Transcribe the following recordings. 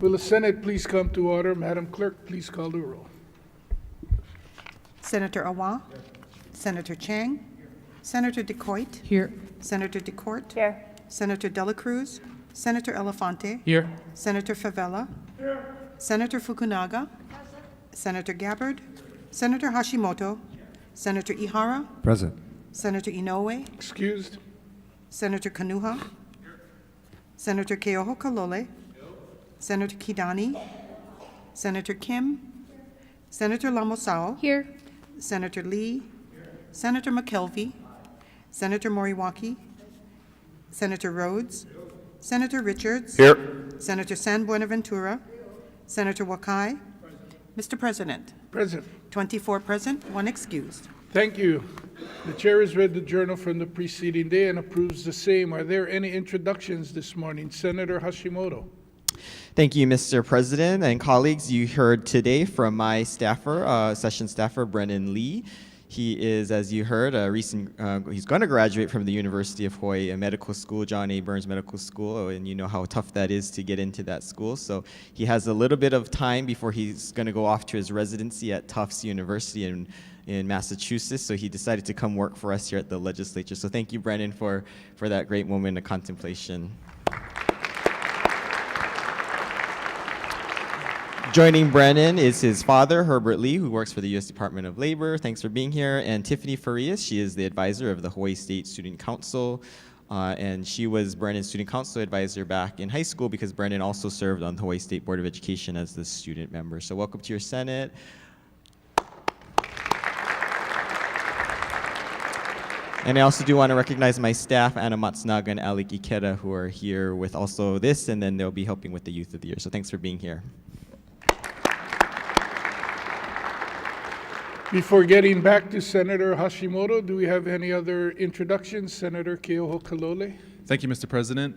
Will the Senate please come to order? Madam Clerk, please call the roll. Senator Awa. Senator Chang. Senator DeCoit. Here. Senator DeCourt. Here. Senator Dela Cruz. Senator Elefante. Here. Senator Favela. Senator Fukunaga. Senator Gabbard. Senator Hashimoto. Senator Ihara. Present. Senator Inoue. Excused. Senator Kanuha. Senator Keoho Kalole. Senator Kidani. Senator Kim. Senator Lamosao. Here. Senator Lee. Senator McKelvey. Senator Moriwaki. Senator Rhodes. Senator Richards. Here. Senator San Buenaventura. Senator Wakai. Mr. President, Present. 24 present, 1 excused. Thank you. The chair has read the journal from the preceding day and approves the same. Are there any introductions this morning? Senator Hashimoto. Thank you, Mr. President and colleagues. You heard today from my staffer, session staffer, Brennan Lee. He is, as you heard, he's going to graduate from the University of Hawaii, a medical school, John A. Burns Medical School, and you know how tough that is to get into that school. So he has a little bit of time before he's going to go off to his residency at Tufts University in Massachusetts. So he decided to come work for us here at the legislature. So thank you, Brennan, for that great moment of contemplation. Joining Brennan is his father, Herbert Lee, who works for the U.S. Department of Labor. Thanks for being here. And Tiffany Farias, she is the advisor of the Hawaii State Student Council. And she was Brennan's student council advisor back in high school because Brennan also served on the Hawaii State Board of Education as the student member. So welcome to your Senate. And I also do want to recognize my staff, Anna Matsunaga and Alec Ikeda, who are here with also this, and then they'll be helping with the Youth of the Year. So thanks for being here. Before getting back to Senator Hashimoto, do we have any other introductions? Senator Keoho Kalole. Thank you, Mr. President.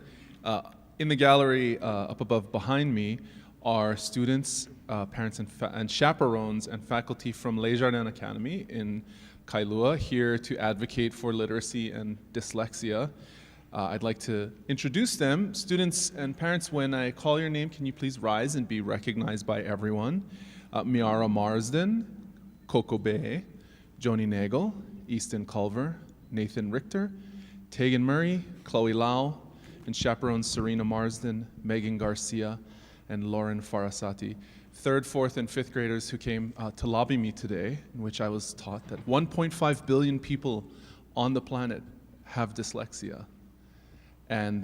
In the gallery up above behind me are students, parents, and chaperones and faculty from Les Jardins Academy in Kailua, here to advocate for literacy and dyslexia. I'd like to introduce them. Students and parents, when I call your name, can you please rise and be recognized by everyone? Miara Marsden, Coco Bay, Joni Nagel, Easton Culver, Nathan Richter, Tegan Murray, Chloe Lau, and chaperones Serena Marsden, Megan Garcia, and Lauren Farasati. 3rd, 4th, and 5th graders who came to lobby me today, in which I was taught that 1.5 billion people on the planet have dyslexia, and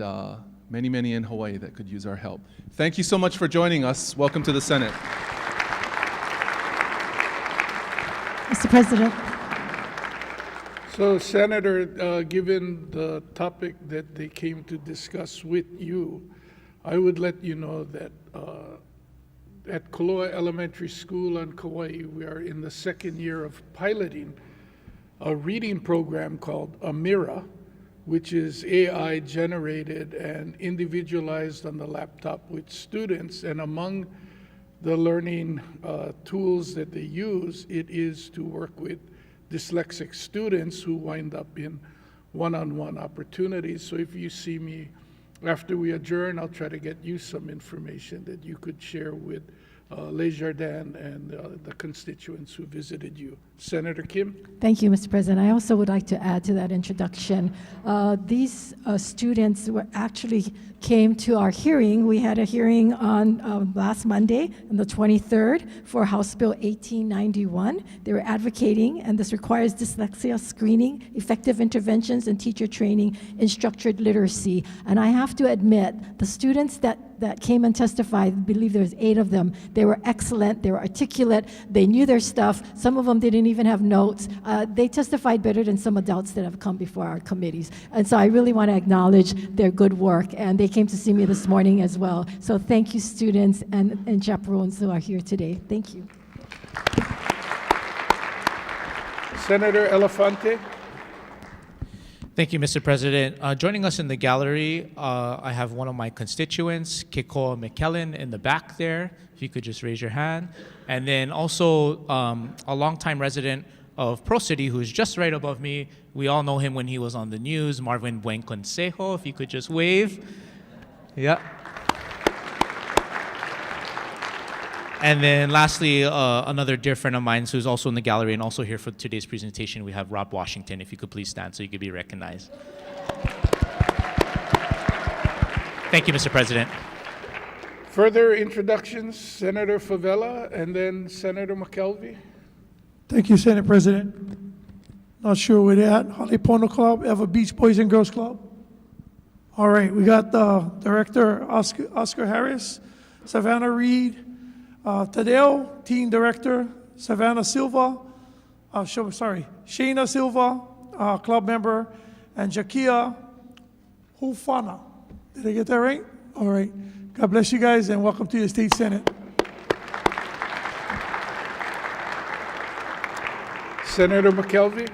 many, many in Hawaii that could use our help. Thank you so much for joining us. Welcome to the Senate. Mr. President. So, Senator, given the topic that they came to discuss with you, I would let you know that at Koloa Elementary School on Kauai, we are in the 2nd year of piloting a reading program called Amira, which is AI generated and individualized on the laptop with students. And among the learning tools that they use, it is to work with dyslexic students who wind up in one-on-one opportunities. So if you see me after we adjourn, I'll try to get you some information that you could share with Les Jardins and the constituents who visited you. Senator Kim? Thank you, Mr. President. I also would like to add to that introduction. These students actually came to our hearing. We had a hearing on last Monday, on the 23rd, for House Bill 1891. They were advocating, and this requires dyslexia screening, effective interventions, and teacher training in structured literacy. And I have to admit, the students that came and testified, I believe there was 8 of them, they were excellent, they were articulate, they knew their stuff. Some of them didn't even have notes. They testified better than some adults that have come before our committees. And so I really want to acknowledge their good work. And they came to see me this morning as well. So thank you, students and chaperones who are here today. Thank you. Senator Elefante? Thank you, Mr. President. Joining us in the gallery, I have one of my constituents, Kekoa McKellen, in the back there. If you could just raise your hand. And then also a longtime resident of Pro City, who's just right above me. We all know him when he was on the news, Marvin Buenconsejo. If you could just wave. Yeah. And then lastly, another dear friend of mine who's also in the gallery and also here for today's presentation, we have Rob Washington. If you could please stand so you could be recognized. Thank you, Mr. President. Further introductions, Senator Favela and then Senator McKelvey. Thank you, Senate President. Not sure where they're at. Holly Pono Club, Eva Beach Boys and Girls Club. All right, we got Director Oscar Harris, Savannah Reed, Tadeo, Teen Director, Savannah Silva, Shayna Silva, club member, and Jakia Hufana. Did I get that right? All right. God bless you guys and welcome to the State Senate. Senator McKelvey.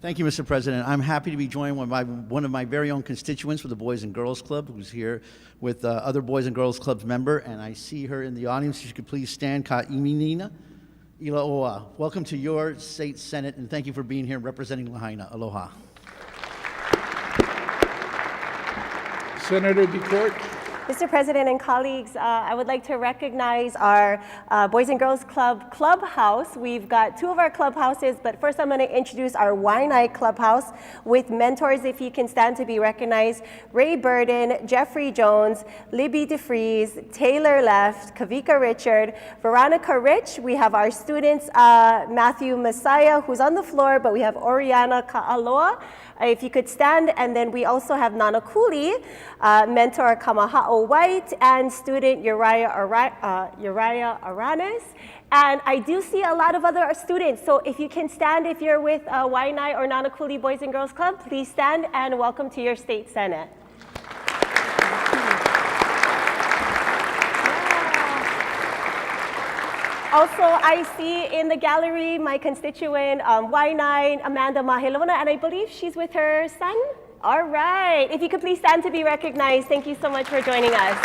Thank you, Mr. President. I'm happy to be joined by one of my very own constituents for the Boys and Girls Club, who's here with other Boys and Girls Club's member, and I see her in the audience. If you could please stand, Ka'iminina Ilaoa. Welcome to your state senate, and thank you for being here representing Lahaina. Aloha. Senator DeCourt. Mr. President and colleagues, I would like to recognize our Boys and Girls Club Clubhouse. We've got two of our clubhouses, but first I'm going to introduce our Waianae Clubhouse with mentors, if you can stand to be recognized. Ray Burden, Jeffrey Jones, Libby DeFries, Taylor Left, Kavika Richard, Veronica Rich. We have our students, Matthew Messiah, who's on the floor, but we have Oriana Ka'aloa. If you could stand, and then we also have Nana Cooley, mentor Kamaha'o White, and student Uriah Aranes. And I do see a lot of other students, so if you can stand, if you're with Waianae or Nana Cooley Boys and Girls Club, please stand and welcome to your state senate. Also, I see in the gallery my constituent, Waianae, Amanda Mahilona, and I believe she's with her son. All right, if you could please stand to be recognized. Thank you so much for joining us.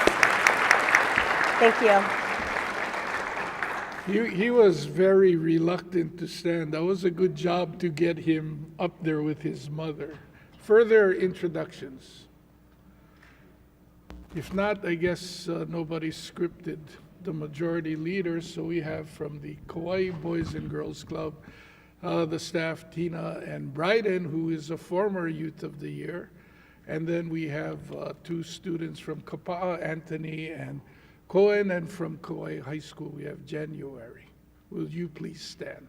Thank you. He was very reluctant to stand. That was a good job to get him up there with his mother. Further introductions? If not, I guess nobody's scripted the majority leaders. So we have from the Kauai Boys and Girls Club, the staff, Tina and Bryden, who is a former Youth of the Year. And then we have two students from Kapa'a, Anthony and Cohen, and from Kauai High School, we have January. Will you please stand?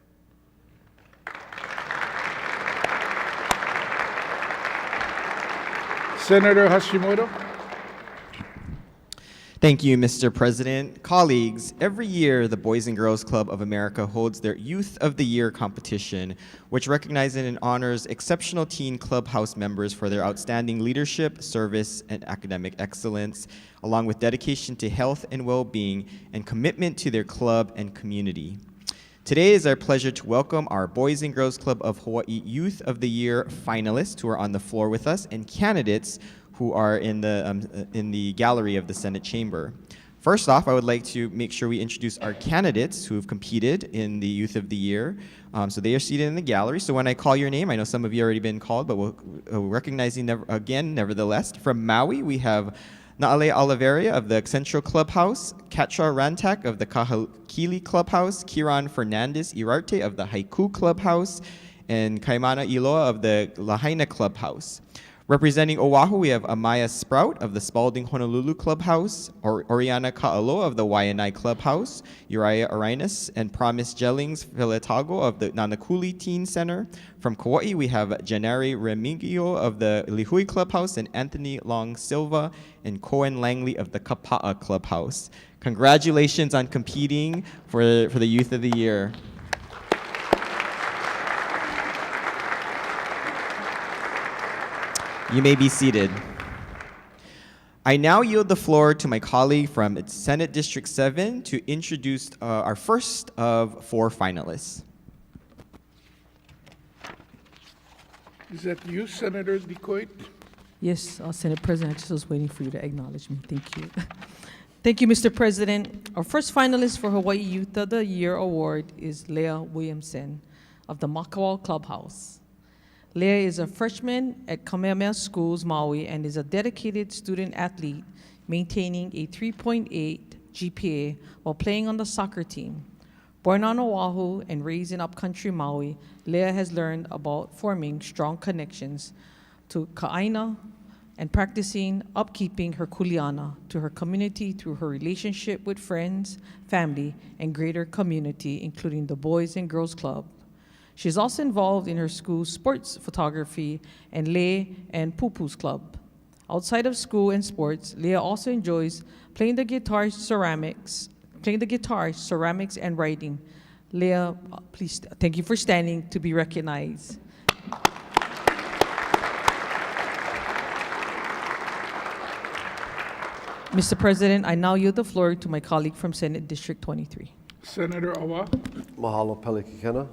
Senator Hashimoto. Thank you, Mr. President. Colleagues, every year the Boys and Girls Club of America holds their Youth of the Year competition, which recognizes and honors exceptional teen clubhouse members for their outstanding leadership, service, and academic excellence, along with dedication to health and well-being and commitment to their club and community. Today it is our pleasure to welcome our Boys and Girls Club of Hawaii Youth of the Year finalists who are on the floor with us and candidates who are in the gallery of the Senate chamber. First off, I would like to make sure we introduce our candidates who have competed in the Youth of the Year. So they are seated in the gallery. So when I call your name, I know some of you already been called, but we'll recognize you nevertheless. From Maui, we have Naale Oliveira of the Central Clubhouse, Katra Rantak of the Kahakili Clubhouse, Kiran Fernandez Irarte of the Haiku Clubhouse, and Kaimana Iloa of the Lahaina Clubhouse. Representing Oahu, we have Amaya Sprout of the Spalding Honolulu Clubhouse, Oriana Ka'aloa of the Waianae Clubhouse, Uriah Aranes and Promise Jellings Filetago of the Nanakuli Teen Center. From Kauai, we have Janari Remigio of the Lihui Clubhouse and Anthony Long Silva and Cohen Langley of the Kapa'a Clubhouse. Congratulations on competing for the Youth of the Year. You may be seated. I now yield the floor to my colleague from Senate District 7 to introduce our first of four finalists. Is that you, Senator DeCoit? Yes, Senate President, I just was waiting for you to acknowledge me. Thank you. Thank you, Mr. President. Our first finalist for Hawaii Youth of the Year Award is Leah Williamson of the Makawao Clubhouse. Leah is a freshman at Kamehameha Schools, Maui, and is a dedicated student athlete, maintaining a 3.8 GPA while playing on the soccer team. Born on Oahu and raised in upcountry Maui, Leah has learned about forming strong connections to Ka'aina and practicing upkeeping her kuleana to her community through her relationship with friends, family, and greater community, including the Boys and Girls Club. She is also involved in her school's sports photography and Lei and Pupu's Club. Outside of school and sports, Leah also enjoys playing the guitar, ceramics, and writing. Leah, please, thank you for standing to be recognized. Mr. President, I now yield the floor to my colleague from Senate District 23. Senator Awa. Mahalo Pelikikena.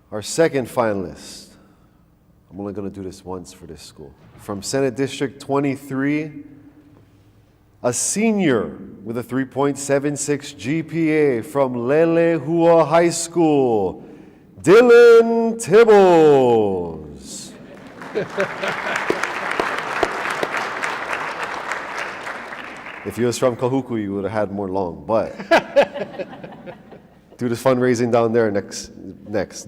Our second finalist, I'm only going to do this once for this school. From Senate District 23, a senior with a 3.76 GPA from Lelehua High School, Dylan Tibbles. If he was from Kahuku, you would have had more long, but do this fundraising down there next.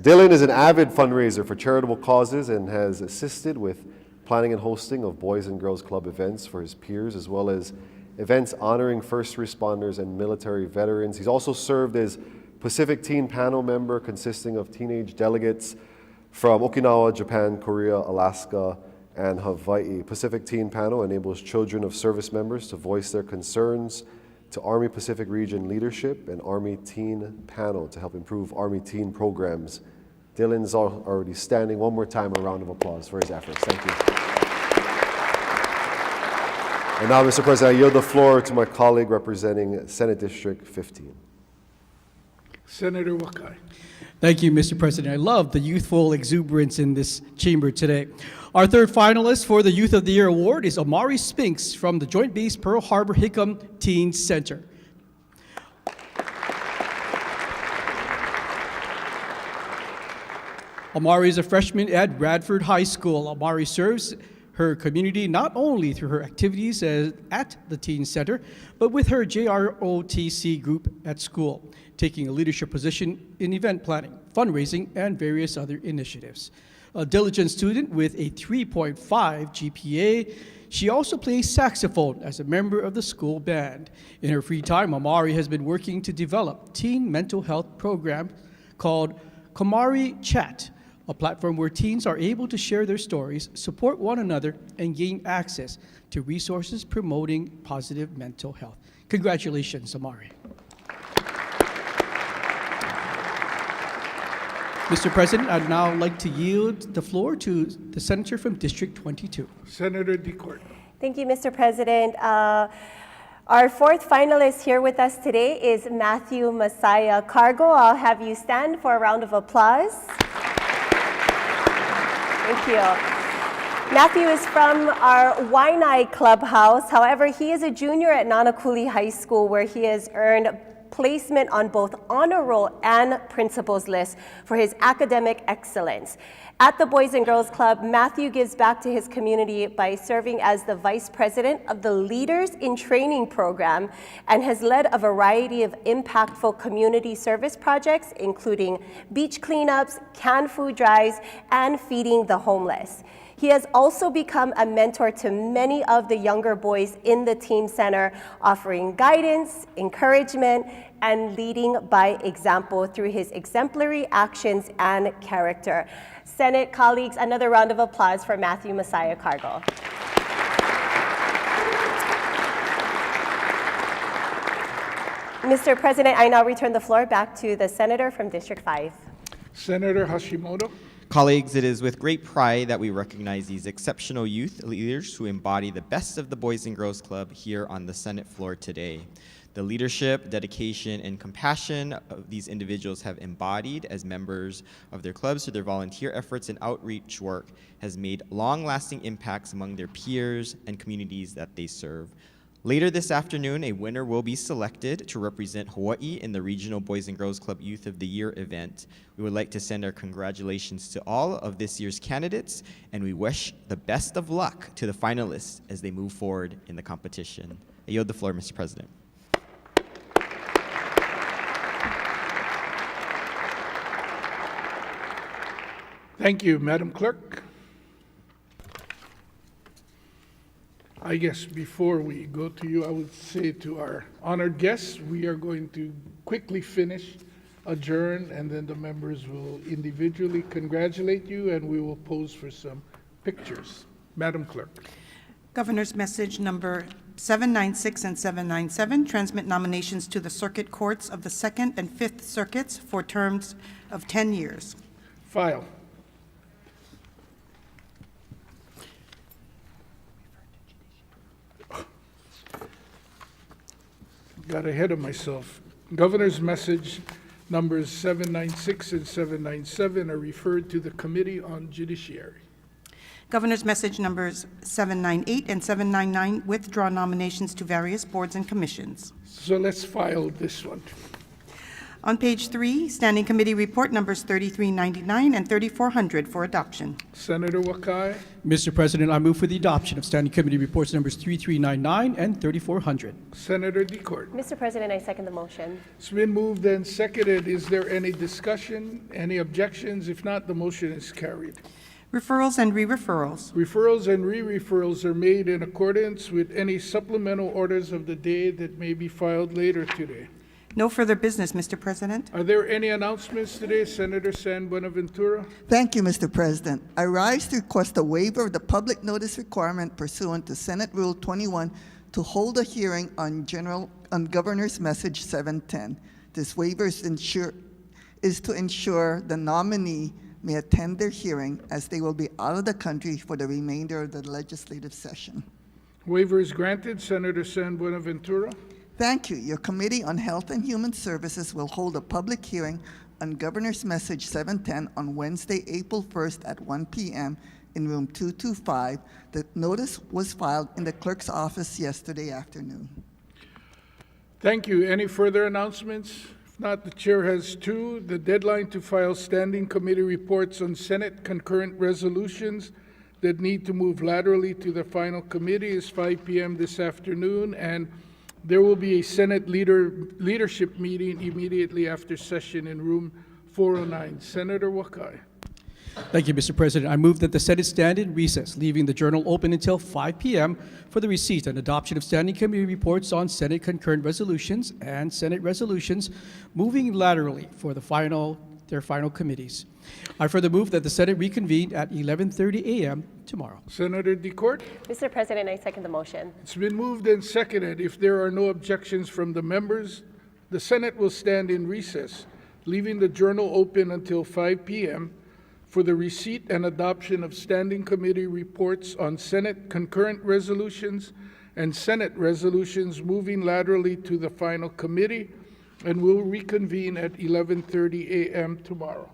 Dylan is an avid fundraiser for charitable causes and has assisted with planning and hosting of Boys and Girls Club events for his peers, as well as events honoring first responders and military veterans. He's also served as Pacific Teen Panel member consisting of teenage delegates from Okinawa, Japan, Korea, Alaska, and Hawai'i. Pacific Teen Panel enables children of service members to voice their concerns to Army Pacific Region leadership and Army Teen Panel to help improve Army teen programs. Dylan's already standing. One more time, a round of applause for his efforts. Thank you. And now, Mr. President, I yield the floor to my colleague representing Senate District 15. Senator Wakai. Thank you, Mr. President. I love the youthful exuberance in this chamber today. Our third finalist for the Youth of the Year Award is Amari Spinks from the Joint Base Pearl Harbor Hickam Teen Center. Amari is a freshman at Bradford High School. Amari serves her community not only through her activities at the Teen Center, but with her JROTC group at school, taking a leadership position in event planning, fundraising, and various other initiatives. A diligent student with a 3.5 GPA, she also plays saxophone as a member of the school band. In her free time, Amari has been working to develop teen mental health program called Kamari Chat, a platform where teens are able to share their stories, support one another, and gain access to resources promoting positive mental health. Congratulations, Amari. Mr. President, I'd now like to yield the floor to the senator from District 22. Senator DeCourt. Thank you, Mr. President. Our fourth finalist here with us today is Matthew Messiah Cargo. I'll have you stand for a round of applause. Thank you. Matthew is from our Waianae Clubhouse. However, he is a junior at Nanakuli High School, where he has earned placement on both honor roll and principals list for his academic excellence. At the Boys and Girls Club, Matthew gives back to his community by serving as the vice president of the Leaders in Training program and has led a variety of impactful community service projects, including beach cleanups, canned food drives, and feeding the homeless. He has also become a mentor to many of the younger boys in the Teen Center, offering guidance, encouragement, and leading by example through his exemplary actions and character. Senate colleagues, another round of applause for Matthew Messiah Cargo. Mr. President, I now return the floor back to the senator from District 5. Senator Hashimoto. Colleagues, it is with great pride that we recognize these exceptional youth leaders who embody the best of the Boys and Girls Club here on the Senate floor today. The leadership, dedication, and compassion of these individuals have embodied as members of their clubs through their volunteer efforts and outreach work has made long-lasting impacts among their peers and communities that they serve. Later this afternoon, a winner will be selected to represent Hawaii in the Regional Boys and Girls Club Youth of the Year event. We would like to send our congratulations to all of this year's candidates, and we wish the best of luck to the finalists as they move forward in the competition. I yield the floor, Mr. President. Thank you, Madam Clerk. I guess before we go to you, I would say to our honored guests, we are going to quickly finish, adjourn, and then the members will individually congratulate you, and we will pose for some pictures. Madam Clerk. Governor's message number 796 and 797, transmit nominations to the circuit courts of the 2nd and 5th Circuits for terms of 10 years. File. Got ahead of myself. Governor's message numbers 796 and 797 are referred to the Committee on Judiciary. Governor's message numbers 798 and 799 withdraw nominations to various boards and commissions. So let's file this one. On page 3, Standing Committee Report numbers 3399 and 3400 for adoption. Senator Wakai, Mr. President, I move for the adoption of Standing Committee Reports numbers 3399 and 3400. Senator DeCourt. Mr. President, I second the motion. It's been moved and seconded. Is there any discussion, any objections? If not, the motion is carried. Referrals and re-referrals. Referrals and re-referrals are made in accordance with any supplemental orders of the day that may be filed later today. No further business, Mr. President. Are there any announcements today? Senator San Buenaventura. Thank you, Mr. President. I rise to request a waiver of the public notice requirement pursuant to Senate Rule 21 to hold a hearing on Governor's Message 710. This waiver is to ensure the nominee may attend their hearing as they will be out of the country for the remainder of the legislative session. Waiver is granted. Senator San Buenaventura. Thank you. Your Committee on Health and Human Services will hold a public hearing on Governor's Message 710 on Wednesday, April 1st at 1 p.m. in room 225. The notice was filed in the clerk's office yesterday afternoon. Thank you. Any further announcements? If not, the chair has two. The deadline to file standing committee reports on Senate concurrent resolutions that need to move laterally to the final committee is 5 p.m. this afternoon, and there will be a Senate leadership meeting immediately after session in room 409. Senator Wakai. Thank you, Mr. President. I move that the Senate stand in recess, leaving the journal open until 5 p.m. for the receipt and adoption of standing committee reports on Senate concurrent resolutions and Senate resolutions moving laterally for their final committees. I further move that the Senate reconvene at 11:30 a.m. tomorrow. Senator DeCourt. Mr. President, I second the motion. It's been moved and seconded. If there are no objections from the members, the Senate will stand in recess, leaving the journal open until 5 p.m. for the receipt and adoption of standing committee reports on Senate concurrent resolutions and Senate resolutions moving laterally to the final committee, and will reconvene at 11:30 a.m. tomorrow.